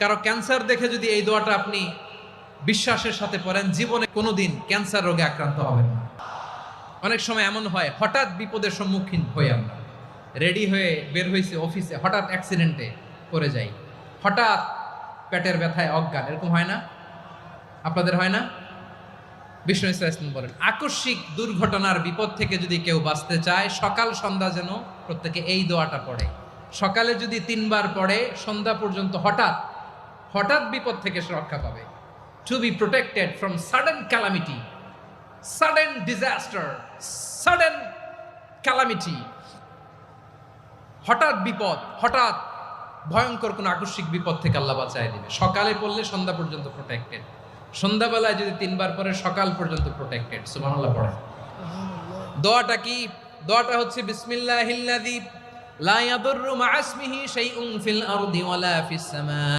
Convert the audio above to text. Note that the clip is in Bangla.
কারো ক্যান্সার দেখে যদি এই দোয়াটা আপনি বিশ্বাসের সাথে পড়েন, জীবনে কোনোদিন ক্যান্সার রোগে আক্রান্ত হবেন না। অনেক সময় এমন হয়, হঠাৎ বিপদের সম্মুখীন হই আমরা, রেডি হয়ে বের হয়েছে অফিসে, হঠাৎ অ্যাক্সিডেন্টে পড়ে যাই, হঠাৎ পেটের ব্যথায় অজ্ঞান, এরকম হয় না? আপনাদের হয় না? বিষ্ণু ইসলাম বলেন, আকস্মিক দুর্ঘটনার বিপদ থেকে যদি কেউ বাঁচতে চায়, সকাল সন্ধ্যা যেন প্রত্যেকে এই দোয়াটা পড়ে। সকালে যদি 3 বার পড়ে, সন্ধ্যা পর্যন্ত হঠাৎ হঠাৎ বিপদ থেকে সে রক্ষা পাবে। To be protected from sudden calamity, sudden disaster, sudden calamity, হঠাৎ বিপদ, হঠাৎ ভয়ঙ্কর কোন আকস্মিক বিপদ থেকে আল্লাহ বাঁচায় দিবে। সকালে পড়লে সন্ধ্যা পর্যন্ত প্রোটেক্টেড, সন্ধ্যাবেলায় যদি 3 বার পরে সকাল পর্যন্ত প্রোটেক্টেড। সুবহানাল্লাহ পড়ে। দোয়াটা কি? দোয়াটা হচ্ছে বিসমিল্লাহিল্লাযী লা ইয়াদুররু মা ইসমিহি শাইউন ফিল আরদি ওয়ালা ফিস সামা।